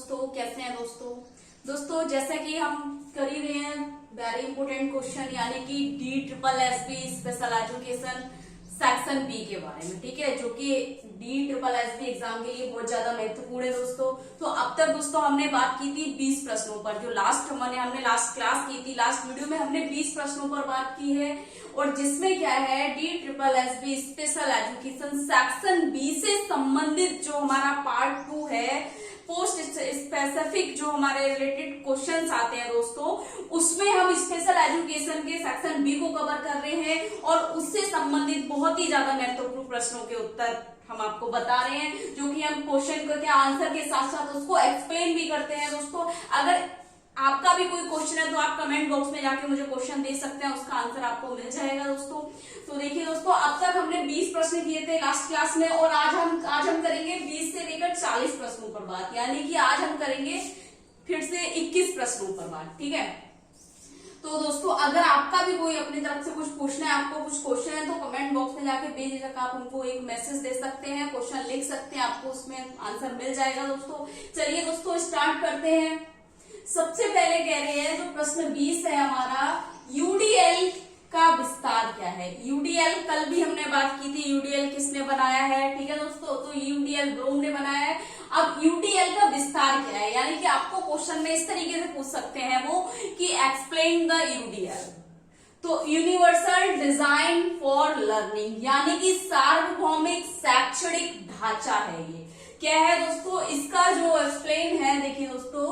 दोस्तों, कैसे हैं दोस्तों जैसा कि हम कर ही रहे हैं वेरी इंपोर्टेंट क्वेश्चन यानी कि DSSB special education section B के बारे में, ठीक है, जो कि DSSB एग्जाम के लिए बहुत ज्यादा महत्वपूर्ण है दोस्तों। तो अब तक दोस्तों हमने बात की थी 20 प्रश्नों पर, जो हमने लास्ट क्लास की थी, लास्ट वीडियो में हमने 20 प्रश्नों पर बात की है, और जिसमें क्या है DSSB special education section B से संबंधित जो हमारा पार्ट 2 है, पोस्ट स्पेसिफिक जो हमारे रिलेटेड क्वेश्चंस आते हैं दोस्तों, उसमें हम स्पेशल एजुकेशन के सेक्शन बी को कवर कर रहे हैं और उससे संबंधित बहुत ही ज्यादा महत्वपूर्ण प्रश्नों के उत्तर हम आपको बता रहे हैं, जो कि हम क्वेश्चन के आंसर के साथ साथ उसको एक्सप्लेन भी करते हैं दोस्तों। अगर आपका भी कोई क्वेश्चन है तो आप कमेंट बॉक्स में जाके मुझे क्वेश्चन दे सकते हैं, उसका आंसर आपको मिल जाएगा दोस्तों। तो देखिए दोस्तों, अब तक हमने 20 प्रश्न किए थे लास्ट क्लास में, और आज हम करेंगे 20 से लेकर 40 प्रश्नों पर बात, यानी कि आज हम करेंगे फिर से 21 प्रश्नों पर बात, ठीक है। तो दोस्तों, अगर आपका भी कोई अपनी तरफ से कुछ पूछना है, आपको कुछ क्वेश्चन है, तो कमेंट बॉक्स में जाके बेझिझक आप हमको एक मैसेज दे सकते हैं, क्वेश्चन लिख सकते हैं, आपको उसमें आंसर मिल जाएगा दोस्तों। चलिए दोस्तों, स्टार्ट करते हैं। सबसे पहले कह रहे हैं जो प्रश्न 20 है हमारा, यूडीएल का विस्तार क्या है। यूडीएल कल भी हमने बात की थी, यूडीएल किसने बनाया है, ठीक है दोस्तों, तो यूडीएल ब्रोम ने बनाया है। अब यूडीएल का विस्तार क्या है, यानी कि आपको क्वेश्चन में इस तरीके से पूछ सकते हैं वो कि एक्सप्लेन द यूडीएल। तो यूनिवर्सल डिजाइन फॉर लर्निंग, यानी कि सार्वभौमिक शैक्षणिक ढांचा है, ये क्या है दोस्तों, इसका जो एक्सप्लेन है, देखिए दोस्तों,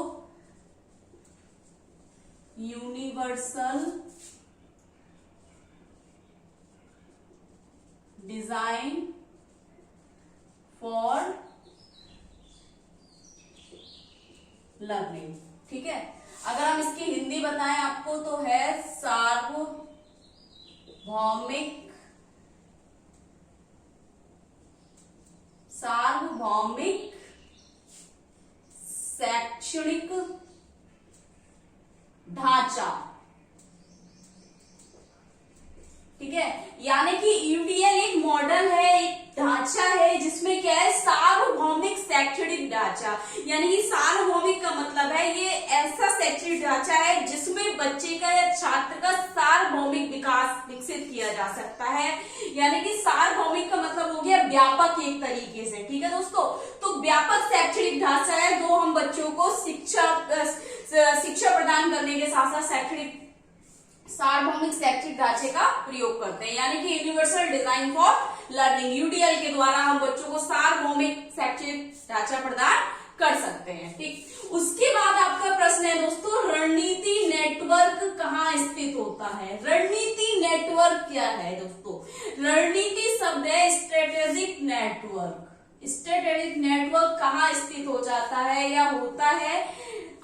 यूनिवर्सल डिजाइन फॉर लर्निंग, ठीक है। अगर हम इसकी हिंदी बताएं आपको तो है सार्वभौमिक शैक्षणिक ढांचा, ठीक है। यानी कि यूडीएल एक मॉडल है, एक ढांचा है, जिसमें क्या है, सार्वभौमिक शैक्षणिक ढांचा, यानी कि सार्वभौमिक का मतलब है ये ऐसा शैक्षणिक ढांचा है जिसमें बच्चे का या छात्र का सार्वभौमिक विकास विकसित किया जा सकता है। यानी कि सार्वभौमिक का मतलब हो गया व्यापक एक तरीके से, ठीक है दोस्तों। तो व्यापक शैक्षणिक ढांचा है, जो हम बच्चों को शिक्षा प्रदान करने के साथ साथ शैक्षणिक सार्वभौमिक शैक्षिक ढांचे का प्रयोग करते हैं, यानी कि universal design for learning, UDL के द्वारा हम बच्चों को सार्वभौमिक शैक्षिक ढांचा प्रदान कर सकते हैं, ठीक। उसके बाद आपका प्रश्न है दोस्तों, रणनीति नेटवर्क कहाँ स्थित होता है। रणनीति नेटवर्क क्या है दोस्तों, रणनीति शब्द है स्ट्रेटेजिक नेटवर्क। स्ट्रेटेजिक नेटवर्क कहाँ स्थित हो जाता है या होता है।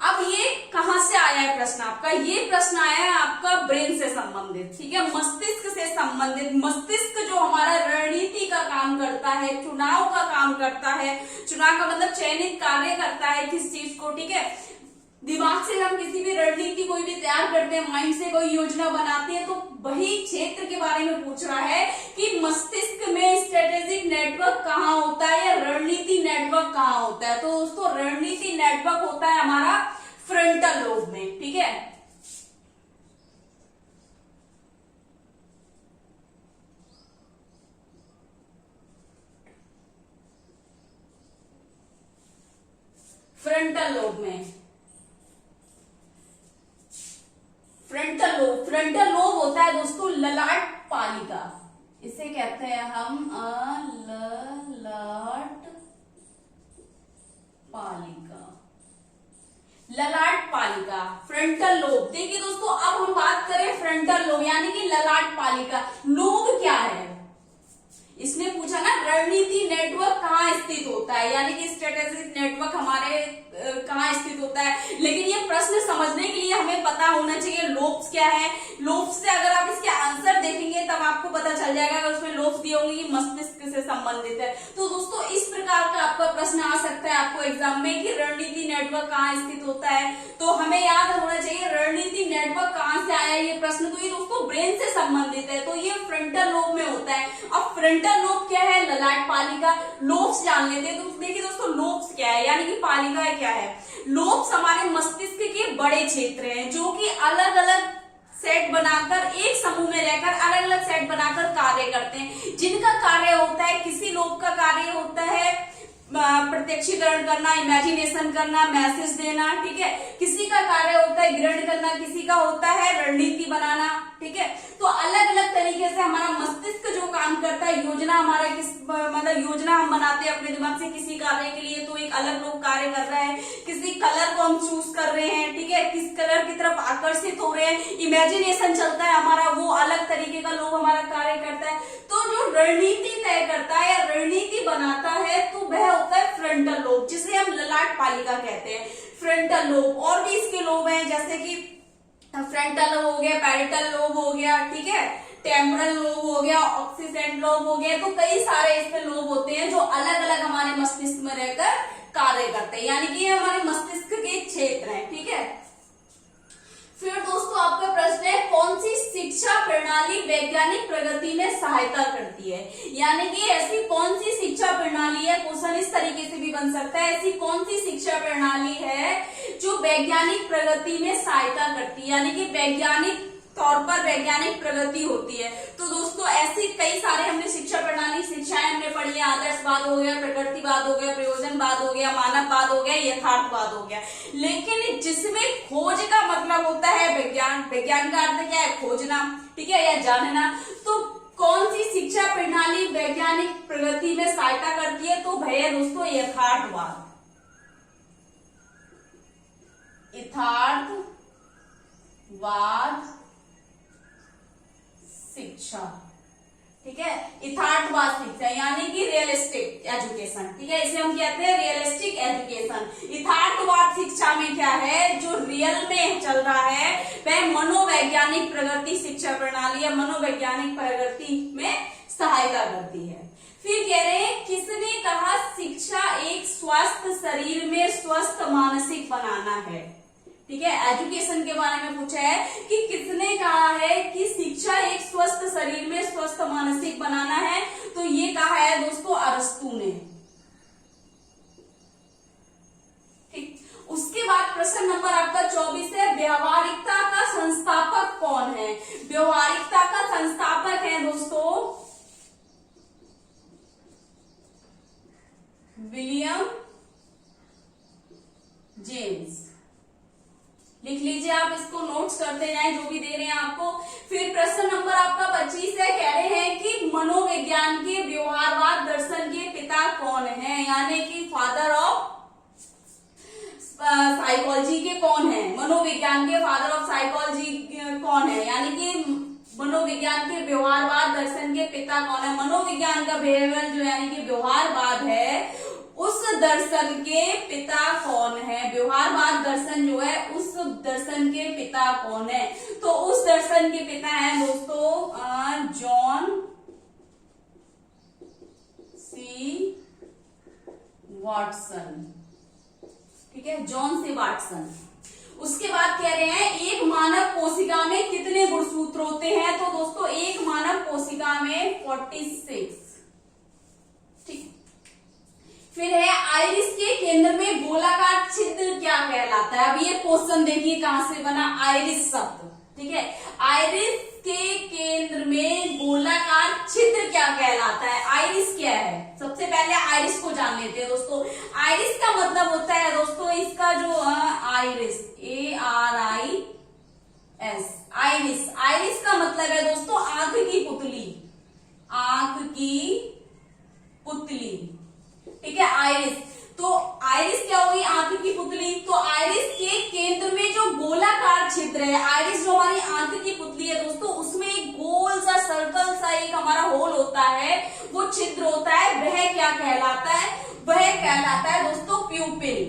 अब ये कहां से आया है प्रश्न आपका, ये प्रश्न आया है आपका ब्रेन से संबंधित, ठीक है, मस्तिष्क से संबंधित। मस्तिष्क जो हमारा रणनीति का काम करता है, चुनाव का काम करता है, चुनाव का मतलब चयनित कार्य करता है किस चीज को, ठीक है। दिमाग से हम किसी भी रणनीति कोई भी तैयार करते हैं, माइंड से कोई योजना बनाते हैं, तो वही क्षेत्र के बारे में पूछ रहा है कि मस्तिष्क में स्ट्रेटेजिक नेटवर्क कहाँ होता है या रणनीति नेटवर्क कहाँ होता है। तो दोस्तों, रणनीति नेटवर्क होता है हमारा फ्रंटल लोब में, ठीक है। फ्रंटल लोब में, फ्रंटल लोब होता है दोस्तों ललाट पालिका, इसे कहते हैं हम ललाट पालिका, फ्रंटल लोब। देखिए दोस्तों, अब हम बात करें फ्रंटल लोब यानी कि ललाट पालिका। लोब क्या है, इसने पूछा ना रणनीति नेटवर्क कहाँ स्थित होता है, यानी कि स्ट्रेटेजिक नेटवर्क हमारे कहाँ स्थित होता है। लेकिन ये प्रश्न समझने के लिए हमें पता होना चाहिए लोब्स क्या है। लोब्स से अगर आप इसके आंसर देखेंगे तब आपको पता चल जाएगा, अगर उसमें लोब्स दिए होंगे कि मस्तिष्क से संबंधित है। तो दोस्तों, इस प्रकार का आपका प्रश्न आ सकता है आपको एग्जाम में कि रणनीति नेटवर्क कहाँ स्थित होता है, तो हमें याद होना चाहिए रणनीति नेटवर्क कहाँ से आया ये प्रश्न। तो ये दोस्तों ब्रेन से संबंधित है, तो ये फ्रंटल लोब में होता है। अब फ्रंटल लोब क्या है, ललाट पालिका। लोब्स जान लेते हैं, तो देखिए दोस्तों लोब्स क्या है, यानी कि पालिकाएं क्या है। लोब्स हमारे मस्तिष्क के बड़े क्षेत्र हैं जो कि अलग अलग सेट बनाकर, एक समूह में रहकर अलग अलग सेट बनाकर कार्य करते हैं, जिनका कार्य होता है, किसी लोब का कार्य होता है प्रत्यक्षीकरण करना, इमेजिनेशन करना, मैसेज देना, ठीक है। किसी का कार्य होता है ग्रहण करना, किसी का होता है रणनीति बनाना, ठीक है। तो अलग अलग तरीके से हमारा मस्तिष्क जो काम करता है, योजना हमारा मतलब योजना हम बनाते हैं अपने दिमाग से किसी कार्य के लिए, तो एक अलग लोग कार्य कर रहा है। किसी कलर को हम चूज कर रहे हैं, ठीक है, किस कलर की तरफ आकर्षित हो रहे हैं, इमेजिनेशन चलता है हमारा, वो अलग तरीके का लोग हमारा कार्य करता है। तो जो रणनीति तय करता है या रणनीति बनाता है, तो वह होता है फ्रंटल लोब, जिसे हम ललाट पालिका कहते हैं, फ्रंटल लोब। और भी इसके लोब हैं, जैसे कि फ्रंटल लोब हो गया, पैरिटल लोब हो गया, ठीक है, टेम्पोरल लोब हो गया, ऑक्सीसेंट लोब हो गया। तो कई सारे इसमें लोब होते हैं जो अलग अलग हमारे मस्तिष्क में रहकर कार्य करते हैं, यानी कि ये हमारे मस्तिष्क के क्षेत्र हैं, ठीक है। फिर दोस्तों आपका प्रश्न है, कौन सी शिक्षा प्रणाली वैज्ञानिक प्रगति में सहायता करती है, यानी कि ऐसी कौन सी शिक्षा प्रणाली है, क्वेश्चन इस तरीके से भी बन सकता है, ऐसी कौन सी शिक्षा प्रणाली है जो वैज्ञानिक प्रगति में सहायता करती है, यानी कि वैज्ञानिक तौर पर वैज्ञानिक प्रगति होती है। तो दोस्तों ऐसी कई सारे हमने शिक्षा प्रणाली, शिक्षाएं हमने पढ़ी है, आदर्शवाद हो गया, प्रकृतिवाद हो गया, प्रयोजनवाद हो गया, मानववाद हो गया, यथार्थवाद हो गया। लेकिन जिसमें खोज का मतलब होता है विज्ञान, विज्ञान का अर्थ क्या है, खोजना, ठीक है, या जानना। तो कौन सी शिक्षा प्रणाली वैज्ञानिक प्रगति में सहायता करती है, तो भैया दोस्तों यथार्थवाद, यथार्थवाद शिक्षा, ठीक है, यथार्थवाद शिक्षा यानी कि रियलिस्टिक एजुकेशन, ठीक है, इसे हम कहते हैं रियलिस्टिक एजुकेशन। यथार्थवाद शिक्षा में क्या है, जो रियल में चल रहा है वह मनोवैज्ञानिक प्रगति शिक्षा प्रणाली या मनोवैज्ञानिक प्रगति में सहायता करती है। फिर कह रहे हैं, किसने कहा शिक्षा एक स्वस्थ शरीर में स्वस्थ मानसिक बनाना है, ठीक है, एजुकेशन के बारे में पूछा है कि किसने कहा है कि शिक्षा एक स्वस्थ शरीर में स्वस्थ मानसिक बनाना है, तो ये कहा है दोस्तों अरस्तू ने, ठीक। उसके बाद प्रश्न नंबर आपका 24 है, व्यवहारिकता का संस्थापक कौन है। व्यवहारिकता का संस्थापक है दोस्तों विलियम जेम्स। लिख लीजिए आप, इसको नोट्स करते जाएं जो भी दे रहे हैं आपको। फिर प्रश्न नंबर आपका 25 है, कह रहे हैं कि मनोविज्ञान के व्यवहारवाद दर्शन के पिता कौन है, यानी कि फादर ऑफ साइकोलॉजी के कौन है, मनोविज्ञान के फादर ऑफ साइकोलॉजी कौन है, यानी कि मनोविज्ञान के व्यवहारवाद दर्शन के पिता कौन है। मनोविज्ञान का बिहेवियर जो यानी कि व्यवहारवाद है, उस दर्शन के पिता कौन है, व्यवहारवाद दर्शन जो है उस दर्शन के पिता कौन है, तो उस दर्शन के पिता है दोस्तों जॉन सी वाटसन, ठीक है, जॉन सी वाटसन। उसके बाद कह रहे हैं, एक मानव कोशिका में कितने गुणसूत्र होते हैं, तो दोस्तों एक मानव कोशिका में 46, ठीक। फिर है, आइरिस के केंद्र में गोलाकार छिद्र क्या कहलाता है। अब ये क्वेश्चन देखिए कहां से बना, आइरिस शब्द, ठीक है, आइरिस के केंद्र में गोलाकार छिद्र क्या कहलाता है। आइरिस क्या है, सबसे पहले आइरिस को जान लेते हैं दोस्तों। आइरिस का मतलब होता है दोस्तों, इसका जो आइरिस, ARIS, आइरिस, आइरिस का मतलब है दोस्तों आंख की पुतली, आंख की पुतली, ठीक है, आइरिस। तो आइरिस क्या होगी, आंख की पुतली। तो आइरिस के केंद्र में जो गोलाकार छिद्र है, आइरिस जो हमारी आंख की पुतली है दोस्तों, उसमें एक गोल सा सर्कल सा एक हमारा होल होता है, वो छिद्र होता है, वह क्या कहलाता है, वह कहलाता है दोस्तों प्यूपिल,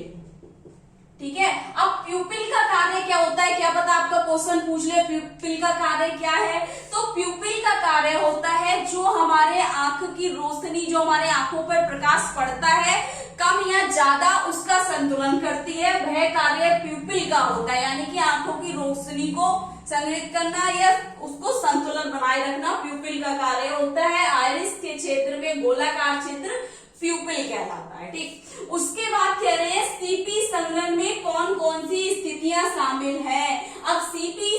ठीक है। अब प्यूपिल का कार्य क्या होता है, क्या पता आपका क्वेश्चन पूछ ले प्यूपिल का कार्य क्या है। तो प्यूपिल का कार्य होता है जो हमारे आंख की रोशनी, जो हमारे आंखों पर प्रकाश पड़ता है, कब कम या ज्यादा उसका संतुलन करती है, वह कार्य प्यूपिल का होता है, यानी कि आंखों की रोशनी को संग्रहित करना या उसको संतुलन बनाए रखना प्यूपिल का कार्य होता है। आइरिस के क्षेत्र में गोलाकार छिद्र प्यूपिल कहलाता है। ठीक, उसके बाद कह रहे हैं सीपी संघनन में कौन कौन सी स्थितियां शामिल है। अब सीपी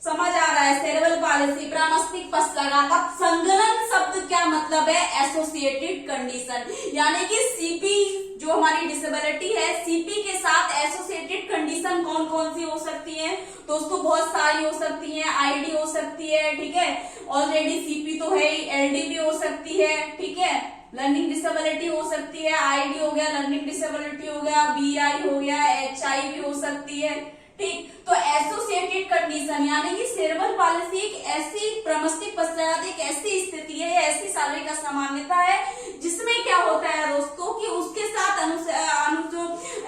समझ आ रहा है, सेरेब्रल पालिसी, प्रमस्तिष्क पश्चाघात। अब संघनन शब्द क्या मतलब है, एसोसिएटेड कंडीशन, यानी कि सीपी जो हमारी डिसेबिलिटी है, सीपी के साथ एसोसिएटेड कंडीशन कौन कौन सी हो सकती है दोस्तों, बहुत सारी हो सकती है। आईडी हो सकती है, ठीक है, ऑलरेडी सीपी तो है, एलडी भी हो सकती है, ठीक है, लर्निंग डिसेबिलिटी हो सकती है, आईडी हो गया, लर्निंग डिसेबिलिटी हो गया, बीआई हो गया, एचआई भी हो सकती है। ठीक, तो एसोसिएटेड कंडीशन यानी कि सेरेब्रल पालिसी एक ऐसी प्रमस्तिष्क पश्चाघात एक ऐसी स्थिति है, ऐसी शारीरिक असामान्यता है जिसमें क्या होता है दोस्तों कि उसके साथ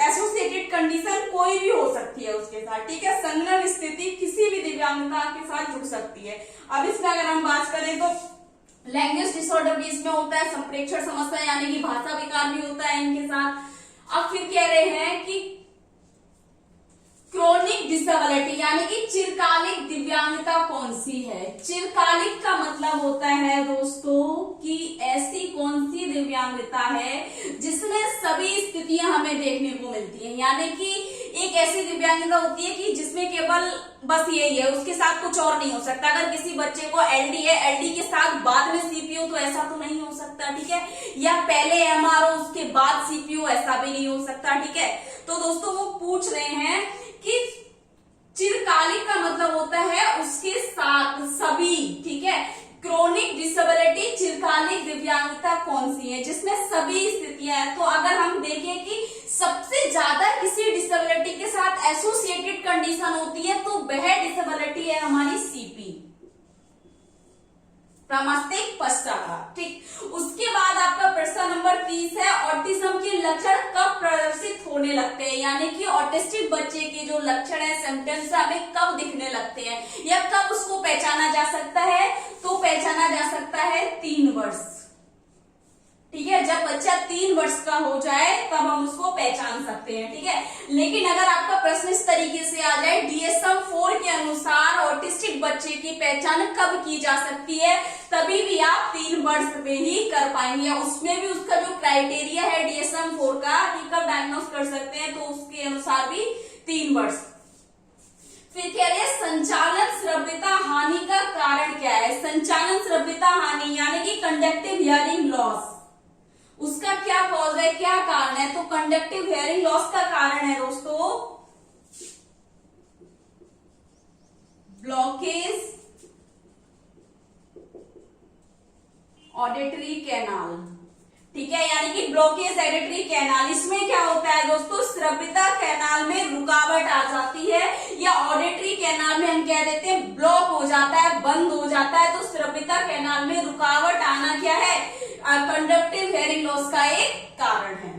एसोसिएटेड कंडीशन कोई भी हो सकती है उसके साथ। ठीक है, संघनन स्थिति किसी भी दिव्यांगता के साथ जुड़ सकती है। अब इसमें अगर हम बात करें तो लैंग्वेज डिसऑर्डर भी इसमें होता है, संप्रेक्षण समस्या यानी कि भाषा विकार भी होता है इनके साथ। अब फिर कह रहे हैं कि क्रोनिक डिसेबिलिटी यानी कि चिरकालिक दिव्यांगता कौन सी है। चिरकालिक का मतलब होता है दोस्तों कि ऐसी कौन सी दिव्यांगता है जिसमें सभी स्थितियां हमें देखने को मिलती हैं, यानी कि एक ऐसी दिव्यांगता होती है कि जिसमें केवल बस यही है, उसके साथ कुछ और नहीं हो सकता। अगर किसी बच्चे को एलडी है, एलडी के साथ बाद में सीपीयू, तो ऐसा तो नहीं हो सकता, ठीक है, या पहले एमआरओ उसके बाद सीपीयू, ऐसा भी नहीं हो सकता। ठीक है, तो दोस्तों वो पूछ रहे हैं कि चिरकालिक का मतलब होता है उसके साथ सभी, ठीक है, क्रोनिक डिसेबिलिटी चिरकालिक दिव्यांगता कौन सी है जिसमें सभी स्थितियां हैं। तो अगर हम देखें कि सबसे ज्यादा किसी डिसेबिलिटी के साथ एसोसिएटेड कंडीशन होती है तो वह डिसेबिलिटी है हमारी सीपी, प्रमस्तिष्क पश्चाघात। ठीक, उसके बाद आपका प्रश्न नंबर 30 है, ऑटिज्म के लक्षण कब प्रदर्शित होने लगते हैं, यानी कि ऑटिस्टिक बच्चे के जो लक्षण है, सिम्टम्स हमें कब दिखने लगते हैं या कब उसको पहचाना जा सकता है। तो पहचाना जा सकता है 3 वर्ष, ठीक है, जब बच्चा 3 वर्ष का हो जाए तब हम उसको पहचान सकते हैं। ठीक है, लेकिन अगर आपका प्रश्न इस तरीके से आ जाए DSM-4 के अनुसार ऑटिस्टिक बच्चे की पहचान कब की जा सकती है, तभी भी आप 3 वर्ष में ही कर पाएंगे। उसमें भी उसका जो क्राइटेरिया है DSM-4 का कि कब डायग्नोस कर सकते हैं, तो उसके अनुसार भी 3 वर्ष। फिर कह रहे हैं संचालन श्रव्यता हानि का कारण क्या है। संचालन श्रव्यता हानि यानी कि कंडक्टिव हियरिंग लॉस, उसका क्या कॉज है, क्या कारण है। तो कंडक्टिव हियरिंग लॉस का कारण है दोस्तों ब्लॉकेज ऑडिटरी कैनाल, ठीक है, यानी कि ब्लॉकेज ऑडिटरी कैनाल। इसमें क्या होता है दोस्तों, श्रव्यता कैनाल में रुकावट आ जाती है या ऑडिटरी कैनाल में हम कह देते हैं ब्लॉक हो जाता है, बंद हो जाता है। तो श्रव्यता कैनाल में रुकावट आना क्या है, कंडक्टिव हियरिंग लॉस का एक कारण है।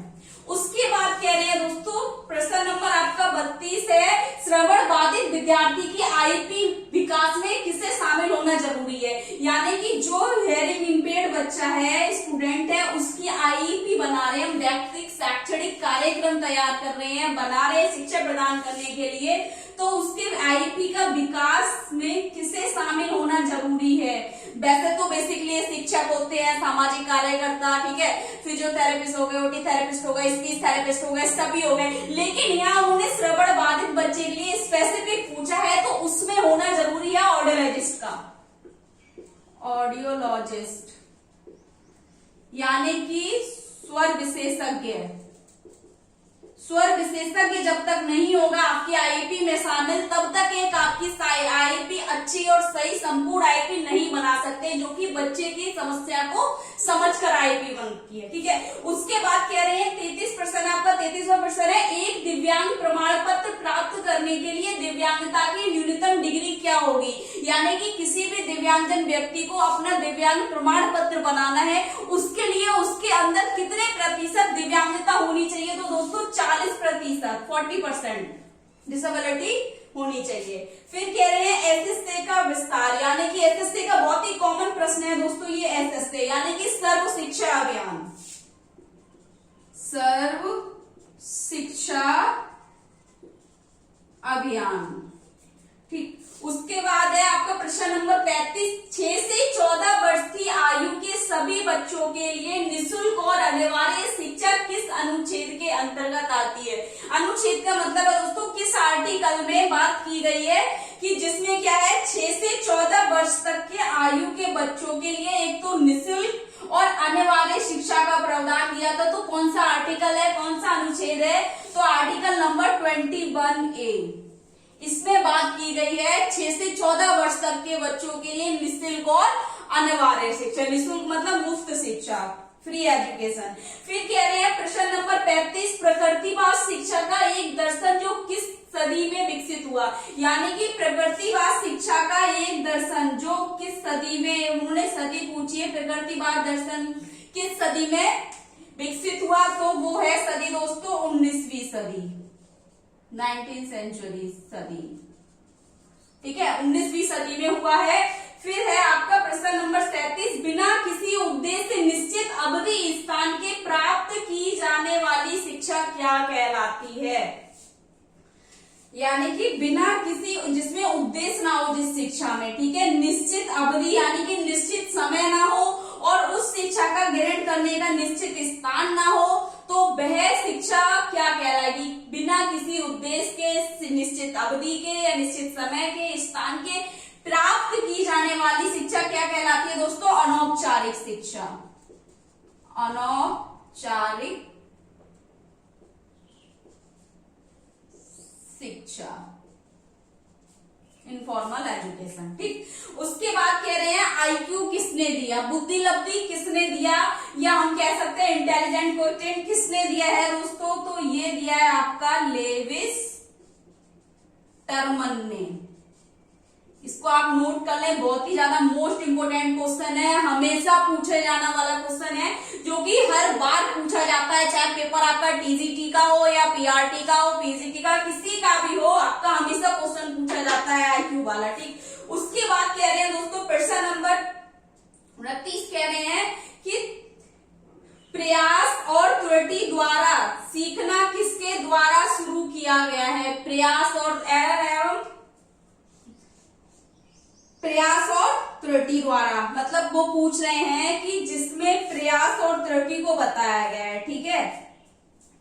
उसके बाद कह रहे हैं दोस्तों प्रश्न नंबर आपका 32 है, श्रवण बाधित विद्यार्थी की आईपी विकास में किसे शामिल होना जरूरी है, यानी कि जो हियरिंग इम्पेयर्ड बच्चा है, स्टूडेंट है, उसकी आईपी बना रहे हैं हम, व्यक्तिगत शैक्षणिक कार्यक्रम तैयार कर रहे हैं, बना रहे हैं शिक्षा प्रदान करने के लिए, तो उसके आईपी का विकास में किसे शामिल होना जरूरी है। वैसे तो बेसिकली शिक्षक होते हैं, सामाजिक कार्यकर्ता, ठीक है, फिजियोथेरेपिस्ट हो गए, ओटी थेरेपिस्ट हो गए, स्पीच थेरेपिस्ट हो गए, सभी हो गए, लेकिन यहाँ उन्होंने श्रवण बाधित बच्चे के लिए स्पेसिफिक पूछा है तो उसमें होना जरूरी है ऑडियोलॉजिस्ट का, ऑडियोलॉजिस्ट यानी कि स्वर विशेषज्ञ। स्वर विशेषज्ञ जब तक नहीं होगा आपकी आईपी में शामिल, तब तक एक आपकी आईपी अच्छी और सही संपूर्ण आईपी नहीं बना सकते, जो कि बच्चे की समस्या को समझकर आईपी बनती है। ठीक है, उसके बाद कह रहे हैं 33% आपका 33वां प्रश्न है, एक दिव्यांग प्रमाण पत्र प्राप्त करने के लिए दिव्यांगता की न्यूनतम डिग्री क्या होगी, यानी कि किसी भी दिव्यांगजन व्यक्ति को अपना दिव्यांग प्रमाण पत्र बनाना है, उसके लिए उसके अंदर कितने प्रतिशत दिव्यांगता होनी चाहिए। तो दोस्तों 40%, 40% डिसेबिलिटी होनी चाहिए। फिर कह रहे हैं एसएसए का विस्तार, यानी कि एसएसए का बहुत ही कॉमन प्रश्न है दोस्तों ये एसएसए, यानी कि सर्व शिक्षा अभियान। सर्व अंतर्गत आती है। अनुच्छेद का मतलब है दोस्तों किस आर्टिकल में बात की गई है कि जिसमें क्या है 6 से 14 वर्ष तक के आयु के बच्चों के लिए एक तो निःशुल्क और अनिवार्य शिक्षा का प्रावधान दिया था। तो कौन सा आर्टिकल है, कौन सा अनुच्छेद है, तो आर्टिकल नंबर 21A। इसमें बात की गई है 6 से 14 वर्ष तक के बच्चों के लिए निःशुल्क और अनिवार्य शिक्षा। निःशुल्क मतलब मुफ्त शिक्षा, फ्री एजुकेशन। फिर कह रहे हैं प्रश्न नंबर 35, प्रकृतिवाद शिक्षा का एक दर्शन जो किस सदी में विकसित हुआ। यानी कि प्रकृतिवाद शिक्षा का एक दर्शन जो किस सदी में, उन्होंने सदी पूछी है, प्रकृतिवाद दर्शन किस सदी में विकसित हुआ, तो वो है सदी दोस्तों 19वीं सदी, 19th सेंचुरी सदी। ठीक है, 19वीं सदी में हुआ है। फिर है आपका प्रश्न नंबर 37, बिना किसी उपदेश से निश्चित अवधि स्थान के प्राप्त की जाने वाली शिक्षा क्या कहलाती है। यानी कि बिना किसी, जिसमें उपदेश ना हो जिस शिक्षा में, ठीक है, निश्चित अवधि यानी कि निश्चित समय ना हो और उस शिक्षा का ग्रहण करने का निश्चित स्थान ना हो, तो वह शिक्षा क्या कहलाएगी। बिना किसी उपदेश के, निश्चित अवधि के या निश्चित समय के, स्थान के प्राप्त की जाने वाली शिक्षा क्या कहलाती है दोस्तों, अनौपचारिक शिक्षा। अनौपचारिक शिक्षा, इनफॉर्मल एजुकेशन। ठीक, उसके बाद कह रहे हैं आईक्यू किसने दिया, बुद्धि लब्धि किसने दिया, या हम कह सकते हैं इंटेलिजेंट क्वोटिएंट किसने दिया है दोस्तों, तो ये दिया है आपका लेविस टर्मन ने। इसको आप नोट कर लें, बहुत ही ज्यादा मोस्ट इंपोर्टेंट क्वेश्चन है, हमेशा पूछे जाने वाला क्वेश्चन है, जो कि हर बार पूछा जाता है, चाहे पेपर आपका टीजीटी का हो या पीआरटी का हो, पीजीटी का, किसी का भी हो, आपका हमेशा क्वेश्चन पूछा जाता है आईक्यू वाला। ठीक, उसके बाद कह रहे हैं दोस्तों प्रश्न नंबर 29 कह रहे हैं कि प्रयास और त्रुटि द्वारा सीखना किसके द्वारा शुरू किया गया है। प्रयास और एवं प्रयास और त्रुटि द्वारा, मतलब वो पूछ रहे हैं कि जिसमें प्रयास और त्रुटि को बताया गया है। ठीक है,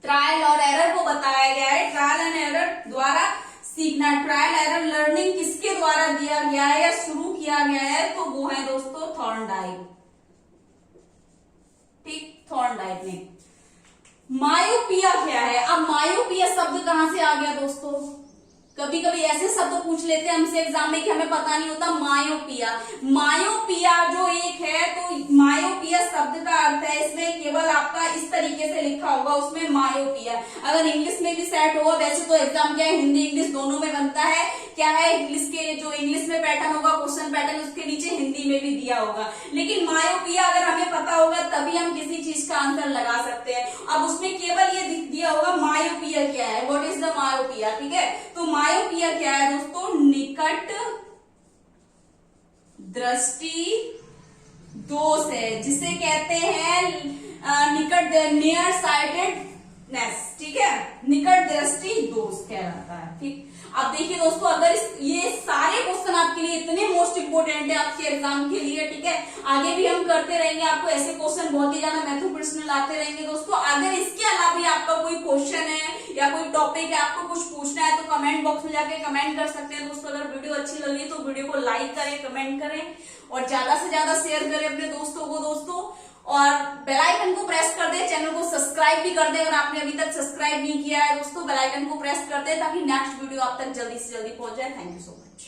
ट्रायल और एरर को बताया गया है, ट्रायल एंड एरर द्वारा सीखना, ट्रायल एरर लर्निंग किसके द्वारा दिया गया है या शुरू किया गया है, तो वो है दोस्तों थॉर्नडाइक। ठीक, थॉर्नडाइक ने। मायोपिया क्या है, अब मायोपिया शब्द कहां से आ गया दोस्तों, कभी कभी ऐसे शब्द पूछ लेते हैं हमसे एग्जाम में कि हमें पता नहीं होता। मायोपिया, मायोपिया जो एक है, तो मायोपिया शब्द का अर्थ है, इसमें केवल आपका इस तरीके से लिखा होगा उसमें मायोपिया। अगर इंग्लिश में भी सेट होगा, वैसे तो एग्जाम क्या है, हिंदी इंग्लिश दोनों में बनता है, क्या है, इंग्लिश के जो इंग्लिश में पैटर्न होगा, क्वेश्चन पैटर्न, उसके नीचे हिंदी में भी दिया होगा। लेकिन मायोपिया अगर हमें पता होगा तभी हम किसी चीज का आंसर लगा सकते हैं। अब उसमें केवल ये दिया होगा मायोपिया क्या है, व्हाट इज द मायोपिया। ठीक है, तो मायोपिया क्या है दोस्तों, निकट दृष्टि दोष है, जिसे कहते हैं निकट, नियर साइटेडनेस। ठीक है, निकट दृष्टि दोष कहलाता है। ठीक, अब देखिए दोस्तों, अगर ये सारे क्वेश्चन आपके लिए इतने मोस्ट इंपोर्टेंट है आपके एग्जाम के लिए, ठीक है, आगे भी हम करते रहेंगे, आपको ऐसे क्वेश्चन बहुत ही ज्यादा महत्वपूर्ण प्रश्न लाते रहेंगे दोस्तों। अगर इसके अलावा भी आपका कोई क्वेश्चन है या कोई टॉपिक है, आपको कुछ पूछना है, तो कमेंट बॉक्स में जाके कमेंट कर सकते हैं दोस्तों। अगर वीडियो अच्छी लगी तो वीडियो को लाइक करें, कमेंट करें और ज्यादा से ज्यादा शेयर करें अपने दोस्तों को दोस्तों, और बेल आइकन को प्रेस कर दे, चैनल को सब्सक्राइब भी कर दे अगर आपने अभी तक सब्सक्राइब नहीं किया है दोस्तों। बेल आइकन को प्रेस कर दे ताकि नेक्स्ट वीडियो आप तक जल्दी से जल्दी पहुंच जाए। Thank you so much.